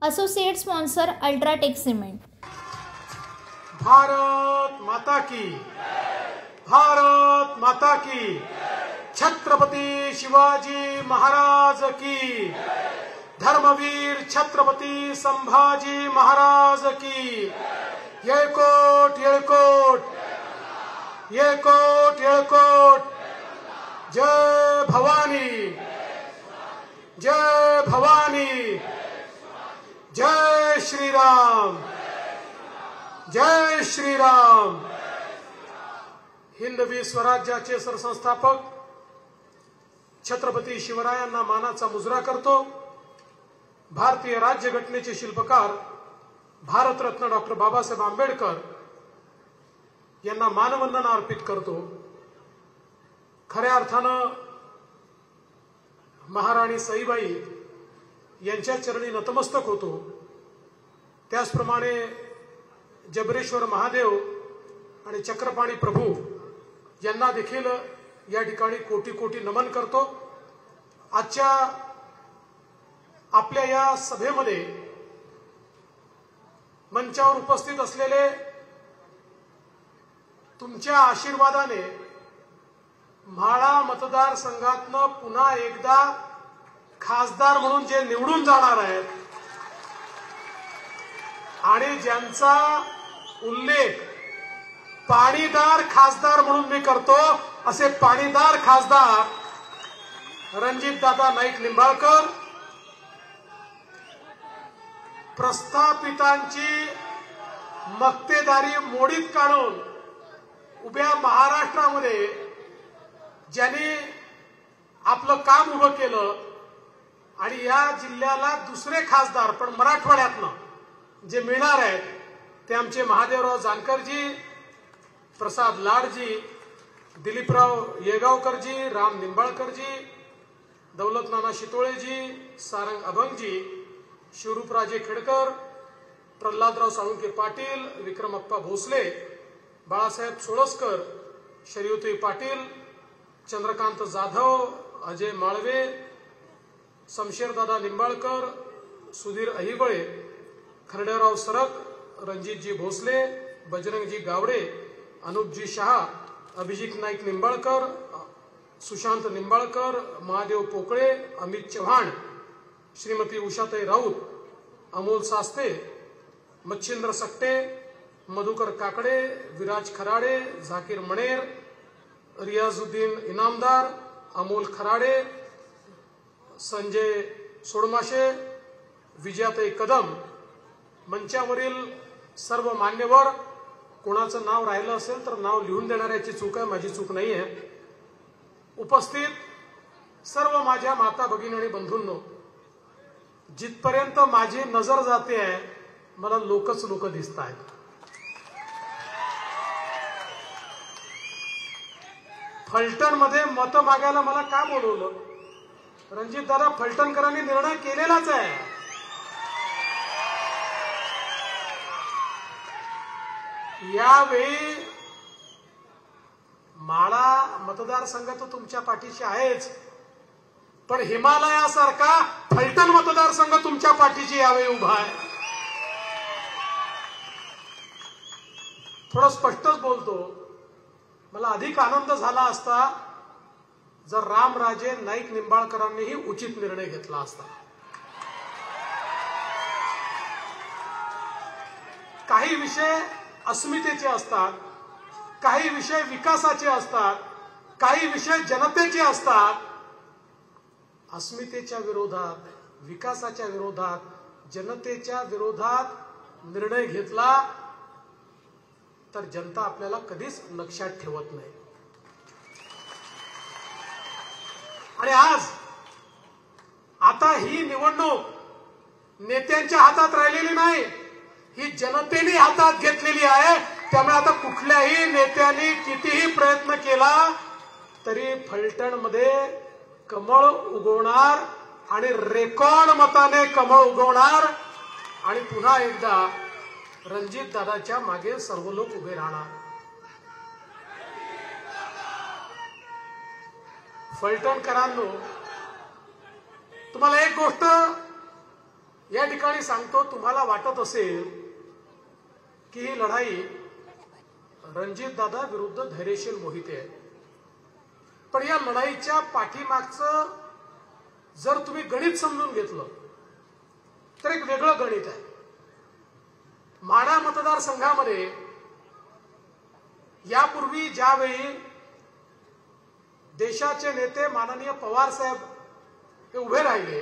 Associate sponsor UltraTech cement. Bharat माता की, भारत माता की, छत्रपती शिवाजी महाराज की, धर्मवीर छत्रपती संभाजी महाराज की, येळकोट येळकोट, येळकोट येळकोट, जय भवानी, जय भवानी, जय श्रीराम, जय श्रीराम। हिंदवी स्वराज्याचे सरसंस्थापक छत्रपती शिवरायांना मानाचा मुजरा करतो। भारतीय राज्यघटनेचे शिल्पकार भारतरत्न डॉक्टर बाबासाहेब आंबेडकर यांना मानवंदना अर्पित करतो। खऱ्या अर्थानं महाराणी सईबाई यांच्या चरणी नतमस्तक होतो। त्याचप्रमाणे जबरेश्वर महादेव आणि चक्रपाणी प्रभू यांना देखील या ठिकाणी कोटी कोटी नमन करतो। आजच्या आपल्या या सभेमध्ये मंचावर उपस्थित असलेले तुमच्या आशीर्वादाने म्हाळा मतदारसंघातनं पुन्हा एकदा खासदार म्हणून जे निवडून जाणार आहेत आणि ज्यांचा उल्लेख पाणीदार खासदार म्हणून मी करतो, असे पाणीदार खासदार रणजितदादा नाईक निंबाळकर प्रस्थापितांची मक्तेदारी मोडीत काढून उभ्या महाराष्ट्रामध्ये ज्यांनी आपलं काम उभं केलं आणि या जिल्ह्याला दुसरे खासदार पण मराठवाड्यातनं जे मिळणार आहेत ते आमचे महादेवराव जानकरजी, प्रसाद लाडजी, दिलीपराव येगावकरजी, राम निंबाळकरजी, दौलतनाना शितोळेजी, सारंग अभंगजी, शिवरूपराजे खेडकर, प्रल्हादराव साळुंके पाटील, विक्रमप्पा भोसले, बाळासाहेब सोळसकर, शरीयुती पाटील, चंद्रकांत जाधव, अजय माळवे, शमशेरदादा निंबाळकर, सुधीर अहिबळे, खर्डेराव सरक, रणजितजी भोसले, बजरंगजी गावडे, अनुपजी शहा, अभिजित नाईक निंबाळकर, सुशांत निंबाळकर, महादेव पोकळे, अमित चव्हाण, श्रीमती उषाताई राऊत, अमोल सास्ते, मच्छिंद्र सक्टे, मधुकर काकडे, विराज खराडे, झाकीर मणेर, रियाजुद्दीन इनामदार, अमोल खराडे, संजय सोडमाशे, विजयाताई कदम, मंचावरील सर्व मान्यवर, कोणाचं नाव राहिलं असेल तर नाव लिहून देणाऱ्याची चूक आहे, माझी चूक नाही आहे। उपस्थित सर्व माझ्या माता भगिनी आणि बंधूंनो, जिथपर्यंत माझी नजर जाते आहे मला लोकच लोक दिसत आहेत। फलटण मध्ये मत मागायला मला का बोलवलं? रणजितदादा फलटणकरांनी निर्णय केलेलाच आहे। यावेळी माळा मतदारसंघ तर तुमच्या पाठीशी आहेच, पण हिमालयासारखा फलटण मतदारसंघ तुमच्या पाठीशी यावेळी उभा आहे। थोडं स्पष्टच बोलतो, मला अधिक आनंद झाला असता जर रामराजे नाईक निंबाळकरांनीही उचित निर्णय घेतला असता। काही विषय अस्मितेचे असतात, काही विषय विकासाचे असतात, काही विषय जनतेचे असतात। अस्मितेच्या विरोधात, विकासाच्या विरोधात, जनतेच्या विरोधात निर्णय घेतला तर जनता आपल्याला कधीच लक्षात ठेवत नाही। आणि आज आता ही निवडणूक नेत्यांच्या हातात राहिलेली नाही, ही जनतेने हातात घेतलेली आहे। त्यामुळे आता कुठल्याही नेत्यांनी कितीही प्रयत्न केला तरी फलटणमध्ये कमळ उगवणार आणि रेकॉर्ड मताने कमळ उगवणार आणि पुन्हा एकदा रणजितदादाच्या मागे सर्व लोक उभे राहणार। फलटणकरांनो, तुम्हाला एक गोष्ट या ठिकाणी सांगतो, तुम्हाला वाटत असेल की ही लढाई रणजितदादा विरुद्ध धैर्यशील मोहिते आहे, पण या लढाईच्या पाठीमागचं जर तुम्ही गणित समजून घेतलं तर एक वेगळं गणित आहे. माढा मतदारसंघामध्ये यापूर्वी ज्यावेळी देशाचे नेते माननीय पवार साहेब हे उभे राहिले,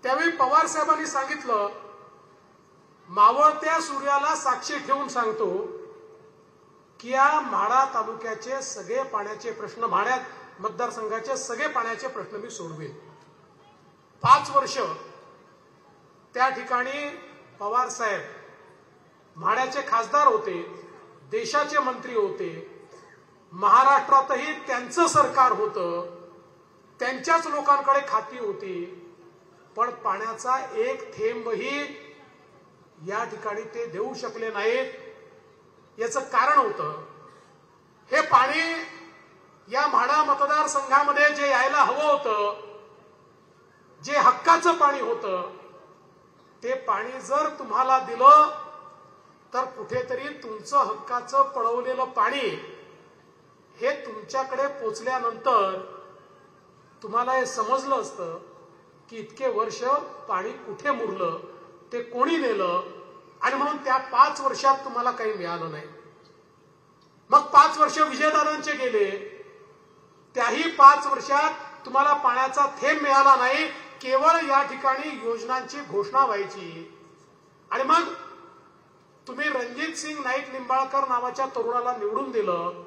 त्यावेळी पवार साहेबांनी सांगितलं, मावळत्या सूर्याला साक्षी ठेवून सांगतो की या माढा तालुक्याचे सगळे पाण्याचे प्रश्न, माढा मतदारसंघाचे सगळे पाण्याचे प्रश्न मी सोडवेन. 5 वर्ष त्या ठिकाणी पवार साहेब माढ्याचे खासदार होते, देशाचे मंत्री होते, महाराष्ट्रातही त्यांचं सरकार होतं, त्यांच्याच लोकांकडे खाती होती, पण पाण्याचा एक थेंबही या ठिकाणी ते देऊ शकले नाहीत. याचं कारण होतं, हे पाणी या माढा मतदारसंघामध्ये जे यायला हवं होतं, जे हक्काचं पाणी होतं, ते पाणी जर तुम्हाला दिलं तर कुठेतरी तुमचं हक्काचं पळवलेलं पाणी हे तुमच्याकडे पोचल्यानंतर तुम्हाला हे समजलं असतं की इतके वर्ष पाणी कुठे मुरलं, ते कोणी नेलं, आणि म्हणून त्या 5 वर्षात तुम्हाला काही मिळालं नाही. मग 5 वर्ष विजयदादांचे गेले, त्याही 5 वर्षात तुम्हाला पाण्याचा थेंब मिळाला नाही. केवळ या ठिकाणी योजनांची घोषणा व्हायची, आणि मग तुम्ही रणजित सिंग नाईक निंबाळकर नावाच्या तरुणाला निवडून दिलं,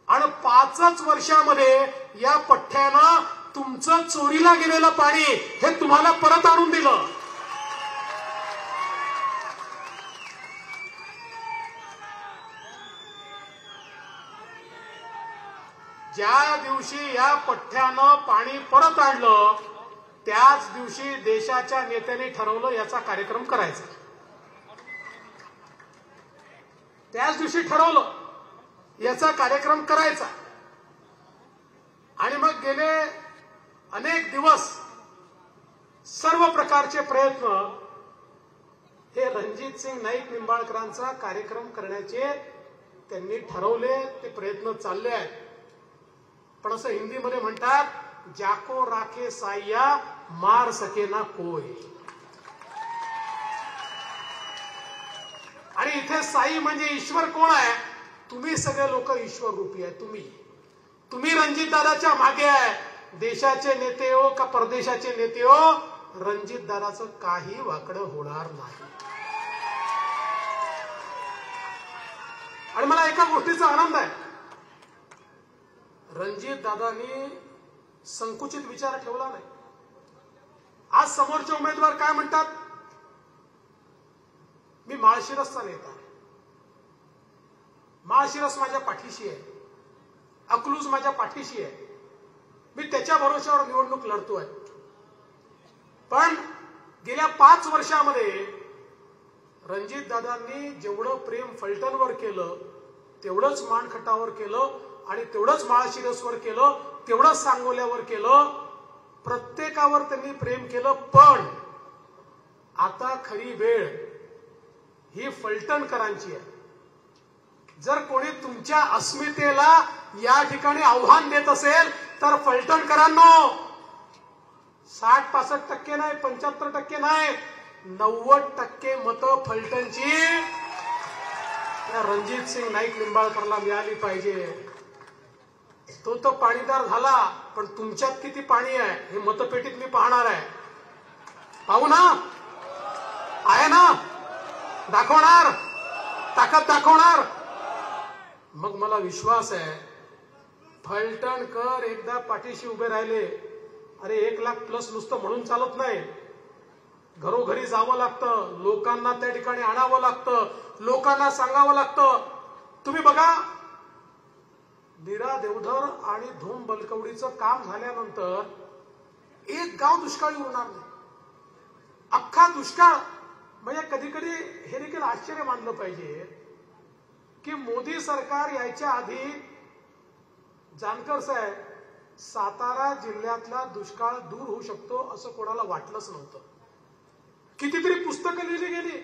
आणि 5च वर्षामध्ये या पठ्ठ्यानं तुमचं चोरीला गेलेलं पाणी हे तुम्हाला परत आणून दिलं. ज्या दिवशी या पठ्ठ्यानं पाणी परत आणलं, त्याच दिवशी देशाच्या नेत्यांनी ठरवलं याचा कार्यक्रम करायचा. त्याच दिवशी ठरवलं याचा कार्यक्रम करायचा, आणि मग गेले अनेक दिवस सर्व प्रकारचे प्रयत्न हे रणजित सिंग नाईक निंबाळकरांचा कार्यक्रम करण्याचे त्यांनी ठरवले, ते प्रयत्न चालले आहेत. पण असं हिंदीमध्ये म्हणतात, जाको राखे साया मार सके ना कोई. आणि इथे साई म्हणजे ईश्वर कोण आहे? तुम्ही सगळे लोक ईश्वर रूपी आहे. तुम्ही रणजितदादाच्या मागे आहे. देशाचे नेते हो का परदेशाचे नेते हो, रणजितदादाचं काही वाकडं होणार नाही. आणि मला एका गोष्टीचा आनंद आहे, रणजितदादांनी संकुचित विचार ठेवला नाही. आज समोरचे उमेदवार काय म्हणतात, मी माळशिरसचा नेता आहे, माळशिरस माझ्या पाठीशी आहे, अकलूज माझ्या पाठीशी आहे, मी त्याच्या भरोश्यावर निवडणूक लढतोय. पण गेल्या 5 वर्षामध्ये रणजितदादांनी जेवढं प्रेम फलटणवर केलं, तेवढंच मानखटावर केलं, आणि तेवढंच माळशिरसवर केलं, तेवढंच सांगोल्यावर केलं. प्रत्येकावर त्यांनी प्रेम केलं. पण आता खरी वेळ ही फलटणकरांची आहे. जर कोणी तुमच्या अस्मितेला या ठिकाणी आव्हान देत असेल तर फलटणकरांनो, 60-65% नाही, 75% नाही, 90% मतं फलटणची या रणजित सिंग नाईक निंबाळकरला मिळाली पाहिजे. तो तर पाणीदार झाला, पण तुमच्यात किती पाणी आहे हे मतपेटीत मी पाहणार आहे. पाहू ना, आहे ना, दाखवणार, ताकद दाखवणार. मग मला विश्वास आहे, फलटणकर एकदा पाठीशी उभे राहिले, अरे 1 लाख प्लस नुसतं म्हणून चालत नाही. घरोघरी जावं लागतं, लोकांना त्या ठिकाणी आणावं लागतं, लोकांना सांगावं लागतं. तुम्ही बघा, नीरा देवधर आणि धूम बलकवडीचं काम झाल्यानंतर एक गाव दुष्काळी उरणार नाही. अख्खा दुष्काळ. म्हणजे कधी कधी हे देखील आश्चर्य मानलं पाहिजे की मोदी सरकार यायच्या आधी जानकर साहेब, सातारा जिल्ह्यातला दुष्काळ दूर होऊ शकतो असं कोणाला वाटलंच नव्हतं. कितीतरी पुस्तकं लिहिली गेली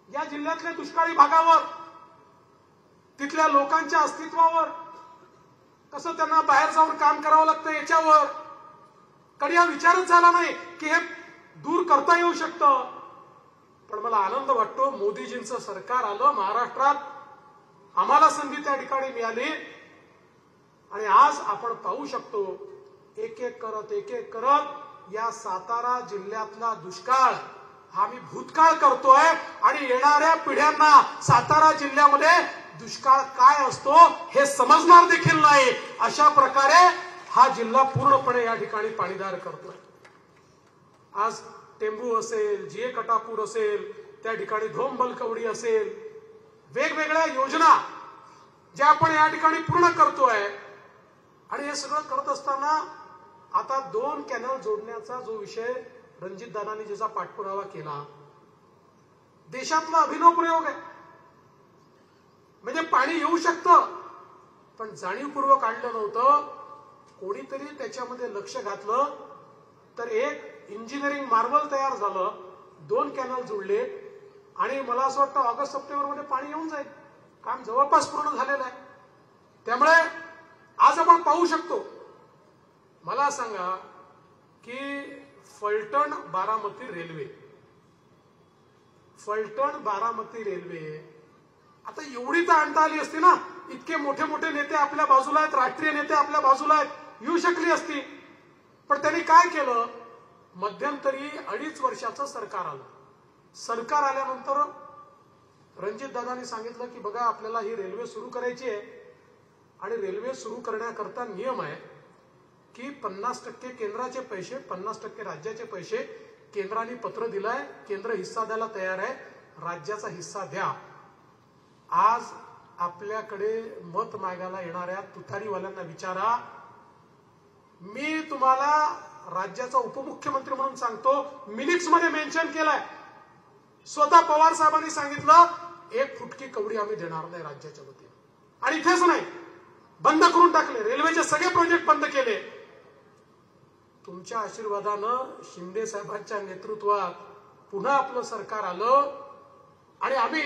या जिल्ह्यातल्या दुष्काळी भागावर, तिथल्या लोकांच्या अस्तित्वावर, कसं त्यांना बाहेर जाऊन काम करावं लागतं याच्यावर. कधी हा विचारच झाला नाही की हे दूर करता येऊ शकतं. पण मला आनंद वाटतो मोदीजींचं सरकार आलं महाराष्ट्रात, आम्हाला संधी त्या ठिकाणी मिळाली आणि आज आपण पाहू शकतो एक एक करत या सातारा जिल्ह्यातला दुष्काळ आम्ही भूतकाळ करतोय आणि येणाऱ्या पिढ्यांना सातारा जिल्ह्यामध्ये दुष्काळ काय असतो हे समजणार देखील नाही. अशा प्रकारे हा जिल्हा पूर्णपणे या ठिकाणी पाणीदार करतोय. आज टेंबू असेल, जीए कटापूर असेल, त्या ठिकाणी धोंबलकवडी असेल, वेगवेगळ्या योजना ज्या आपण या ठिकाणी पूर्ण करतोय. आणि हे सगळं करत असताना आता 2 कॅनल जोडण्याचा जो विषय रणजितदादांनी ज्याचा पाठपुरावा केला, देशातला अभिनव प्रयोग आहे. म्हणजे पाणी येऊ शकतं पण जाणीवपूर्वक आणलं नव्हतं. कोणीतरी त्याच्यामध्ये लक्ष घातलं तर एक इंजिनिअरिंग मार्वल तयार झालं. 2 कॅनल जोडले आणि मला असं वाटतं ऑगस्ट सप्टेंबर मध्ये पाणी येऊन जाईल. काम जवळपास पूर्ण झालेलं आहे. त्यामुळे आज आपण पाहू शकतो. मला सांगा की फलटण बारामती रेल्वे आता एवढी तर आणता आली असती ना. इतके मोठे मोठे नेते आपल्या बाजूला आहेत, राष्ट्रीय नेते आपल्या बाजूला आहेत, येऊ शकली असती. पण त्यांनी काय केलं, मध्यंतरी 2.5 वर्षाचं सरकार आलं. सरकार आल्यानंतर रणजितदादांनी सांगितलं की बघा आपल्याला ही रेल्वे सुरू करायची आहे आणि रेल्वे सुरू करण्याकरता नियम आहे की 50% केंद्राचे पैसे, 50% राज्याचे पैसे. केंद्राने पत्र दिलंय, केंद्र हिस्सा द्यायला तयार आहे, राज्याचा हिस्सा द्या. आज आपल्याकडे मत मागायला येणाऱ्या तुतारीवाल्यांना विचारा. मी तुम्हाला राज्याचा उपमुख्यमंत्री म्हणून सांगतो, मिनिट्स मध्ये मेन्शन केलंय. स्वतः पवार साहेबांनी सांगितलं 1 फुटकी कवडी आम्ही देणार नाही राज्याच्या वतीने. आणि इथेच नाही, बंद करून टाकले, रेल्वेचे सगळे प्रोजेक्ट बंद केले. तुमच्या आशीर्वादानं शिंदे साहेबांच्या नेतृत्वात पुन्हा आपलं सरकार आलं आणि आम्ही,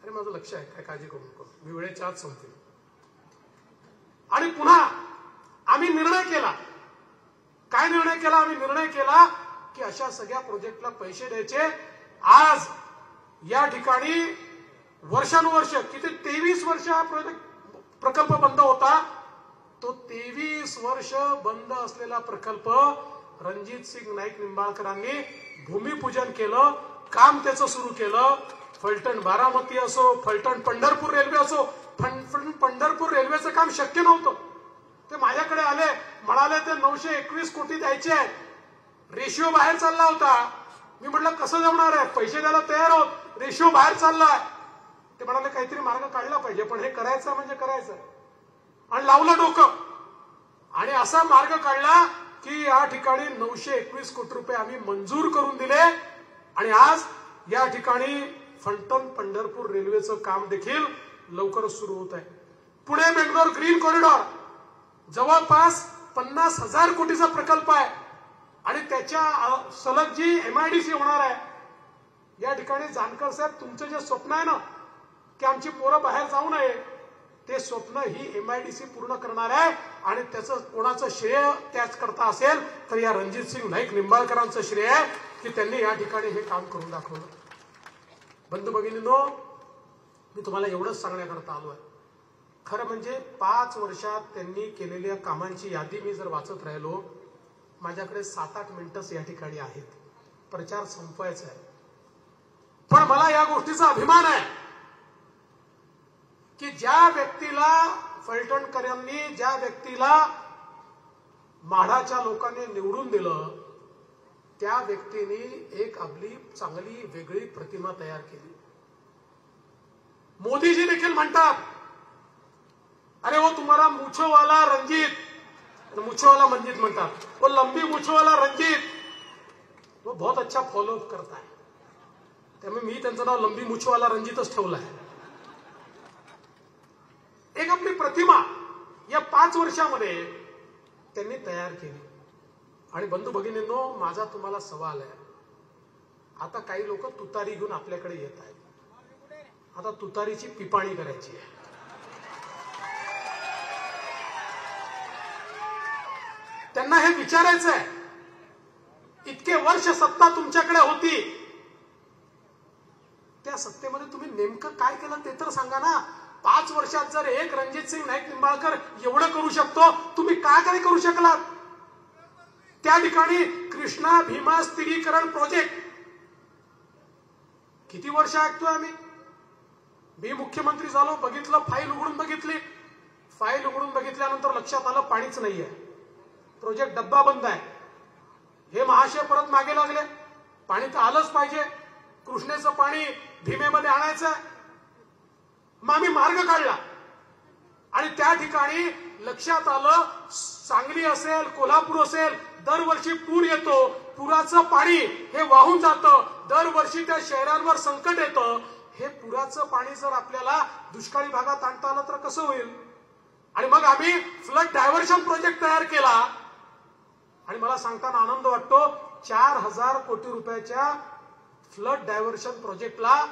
अरे माझं लक्ष आहे, काय काळजी करू नको, मी वेळेच्या आत संपते. आणि पुन्हा आम्ही निर्णय केला. काय निर्णय केला? आम्ही निर्णय केला की अशा सगळ्या प्रोजेक्टला पैसे द्यायचे. आज या ठिकाणी वर्षानुवर्ष, किती 23 वर्ष हा प्रकल्प बंद होता. तो 23 वर्ष बंद असलेला प्रकल्प रणजितसिंग नाईक निंबाळकरांनी भूमिपूजन केलं, काम त्याचं सुरू केलं. फलटण बारामती असो, फलटण पंढरपूर रेल्वे असो. पंढरपूर रेल्वेचं काम शक्य नव्हतं. ते माझ्याकडे आले, म्हणाले ते 921 कोटी द्यायचे आहेत. रेशिओ बाहेर चालला होता. मी म्हटलं कसं जमणार आहे, पैसे द्यायला तयार आहोत, रेशिओ बाहेर चाललाय. ते म्हणाले काहीतरी मार्ग काढला पाहिजे, पण हे करायचं म्हणजे करायचं. आणि लावलं डोकं आणि असा मार्ग काढला की या ठिकाणी 921 कोटी रुपये आम्ही मंजूर करून दिले. आणि आज या ठिकाणी फलटण पंढरपूर रेल्वेचं काम देखील लवकरच सुरू होत आहे. पुणे बेंगलोर ग्रीन कॉरिडॉर जवळपास 50,000 कोटीचा प्रकल्प आहे आणि त्याच्या सलग जी MIDC होणार आहे. या ठिकाणी जानकर साहेब, तुमचं जे स्वप्न आहे ना की आमची पोरं बाहेर जाऊ नये, ते स्वप्न ही MIDC पूर्ण करणार आहे. आणि त्याचं कोणाचं श्रेय त्याच करता असेल तर या रणजितसिंग नाईक निंबाळकरांचं श्रेय आहे की त्यांनी या ठिकाणी हे काम करून दाखवलं. बंधू भगिनींनो, मी तुम्हाला एवढंच सांगण्याकरता आलो आहे. खरं म्हणजे 5 वर्षात त्यांनी केलेल्या कामांची यादी मी जर वाचत राहिलो, माझ्याकडे 7-8 मिनिटच या ठिकाणी आहेत. प्रचार संपवायचा आहे. पण मला या गोष्टीचा अभिमान आहे की ज्या व्यक्तीला फलटणकरांनी, ज्या व्यक्तीला माढाच्या लोकांनी निवडून दिलं, त्या व्यक्तीने एक आपली चांगली वेगळी प्रतिमा तयार केली. मोदीजी देखील म्हणतात, अरे वो तुम्हारा मुछोवाला रंजीत, मुछोवाला मंजित म्हणतात, वो लंबी मुछोवाला रंजीत, वो बहुत अच्छा फॉलोअप करता है. त्यामुळे मी त्यांचं नाव लंबी मुछोवाला रंजीतच ठेवलं आहे. एक आपली प्रतिमा या 5 वर्षामध्ये त्यांनी तयार केली. आणि बंधू भगिनींनो, माझा तुम्हाला सवाल आहे. आता काही लोक तुतारी घेऊन आपल्याकडे येत आहेत. आता तुतारीची पिपाणी करायची आहे. त्यांना हे विचारायचं आहे, इतके वर्ष सत्ता तुमच्याकडे होती, त्या सत्तेमध्ये तुम्ही नेमकं काय केलं ते तर सांगा ना. 5 वर्षात जर एक रणजितसिंग नाईक निंबाळकर एवढं करू शकतो, तुम्ही काय काय करू शकलात? त्या ठिकाणी कृष्णा भीमा स्थिरीकरण प्रोजेक्ट किती वर्ष ऐकतोय आम्ही. मी मुख्यमंत्री झालो, बघितलं, फाईल उघडून बघितली. फाईल उघडून बघितल्यानंतर लक्षात आलं पाणीच नाहीये, प्रोजेक्ट डब्बा बंद आहे. हे महाशय परत मागे लागले, पाणी तर आलंच पाहिजे, कृष्णेचं पाणी भीमेमध्ये आणायचं. मग आम्ही मार्ग काढला आणि त्या ठिकाणी लक्षात आलं, सांगली असेल, कोल्हापूर असेल, दरवर्षी पूर येतो, पुराचं पाणी हे वाहून जातं, दरवर्षी त्या शहरांवर संकट येतं. हे पुराचं पाणी जर आपल्याला दुष्काळी भागात आणता आलं तर कसं होईल? आणि मग आम्ही फ्लड डायव्हर्शन प्रोजेक्ट तयार केला आणि मला सांगताना आनंद वाटतो, 4000 कोटी रुपयाच्या फ्लड डायव्हर्शन प्रोजेक्टला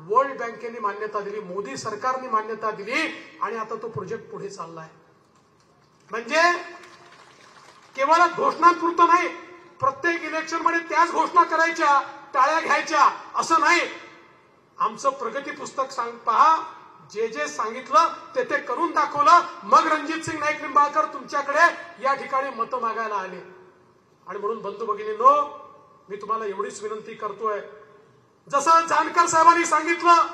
वर्ल्ड बँकेने मान्यता दिली, मोदी सरकारने मान्यता दिली आणि आता तो प्रोजेक्ट पुढे चाललाय. म्हणजे केवळ घोषणांपुरतं नाही, प्रत्येक इलेक्शन मध्ये त्याच घोषणा करायच्या, टाळ्या घ्यायच्या असं नाही. आमचं प्रगती पुस्तक पहा, जे जे सांगितलं ते ते करून दाखवलं. मग रणजितसिंग नाईक निंबाळकर तुमच्याकडे या ठिकाणी मतं मागायला आले. आणि म्हणून बंधू भगिनींनो, मी तुम्हाला एवढीच विनंती करतोय, जसं जानकर साहेबांनी सांगितलं,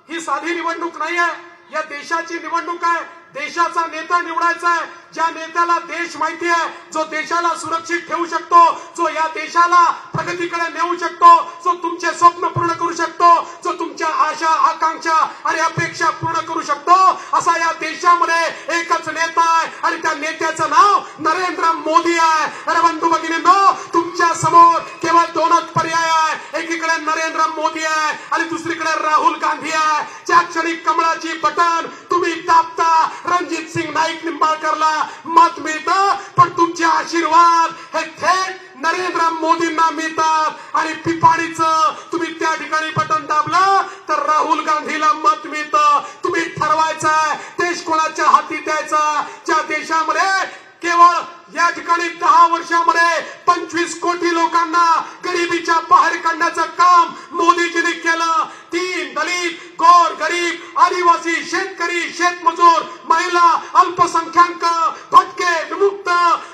ही साधी निवडणूक नाही आहे, या देशाची निवडणूक आहे. देशाचा नेता निवडायचा आहे, ज्या नेत्याला देश माहिती आहे, जो देशाला सुरक्षित ठेवू शकतो, जो या देशाला प्रगतीकडे नेऊ शकतो, जो तुमचे स्वप्न पूर्ण करू शकतो, जो तुमच्या आशा आकांक्षा आणि अपेक्षा पूर्ण करू शकतो, असा या देशामध्ये एकच नेता आहे आणि त्या नेत्याचं नाव नरेंद्र मोदी आहे. अरे बंधू भगिनींनो, तुमच्या समोर केवळ 2च पर्याय आहे. एकीकडे नरेंद्र मोदी आहे आणि दुसरीकडे राहुल गांधी आहे. ज्या क्षणी कमळाची बटन तुम्ही दाबता, रणजितसिंग नाईक निंबाळकरला मत मिळतं, पण तुमचे आशीर्वाद हे थेट नरेंद्र मोदींना मिळतात. आणि पिपाणीचं तुम्ही त्या ठिकाणी बटन दाबलं तर राहुल गांधीला मत मिळतं. तुम्ही ठरवायचं देश कोणाच्या हाती द्यायचा. ज्या देशामध्ये केवळ या ठिकाणी 10 वर्षामध्ये 25 कोटी लोकांना गरिबीच्या बाहेर काढण्याचं काम मोदीजींनी केलं. 3 दलित, गोर, गरीब, आदिवासी, शेतकरी, शेतमजूर, महिला, अल्पसंख्याक, भटके, विमुक्त,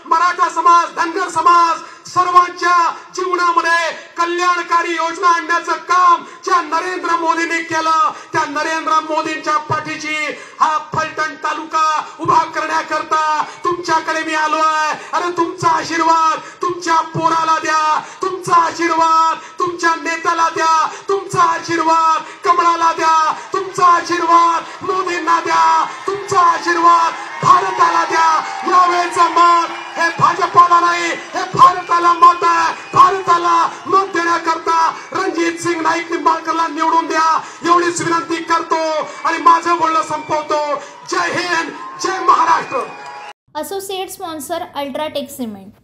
मराठा समाज, धनगर समाज, सर्वांच्या जीवनामध्ये कल्याणकारी योजना आणण्याचं काम ज्या नरेंद्र मोदींनी केलं, त्या नरेंद्र मोदींच्या पाठीशी हा फलटण तालुका उभा करण्याकरता तुमच्याकडे मी आलो आहे. अरे तुमचा आशीर्वाद तुमच्या पोराला द्या, तुमचा आशीर्वाद तुमच्या नेत्याला द्या, तुमचा आशीर्वाद कमळाला द्या, तुमचा आशीर्वाद मोदींना द्या, तुमचा आशीर्वाद भारताला द्या. यावेळेचं मत हे भाजपाला नाही, हे भारताला मत आहे. भारताला मत देण्याकरता रणजितसिंग नाईक निंबाळकरला निवडून द्या, एवढीच विनंती करतो आणि माझं बोलणं संपवतो. जय हिंद, जय Maharashtra. Associate sponsor UltraTech cement.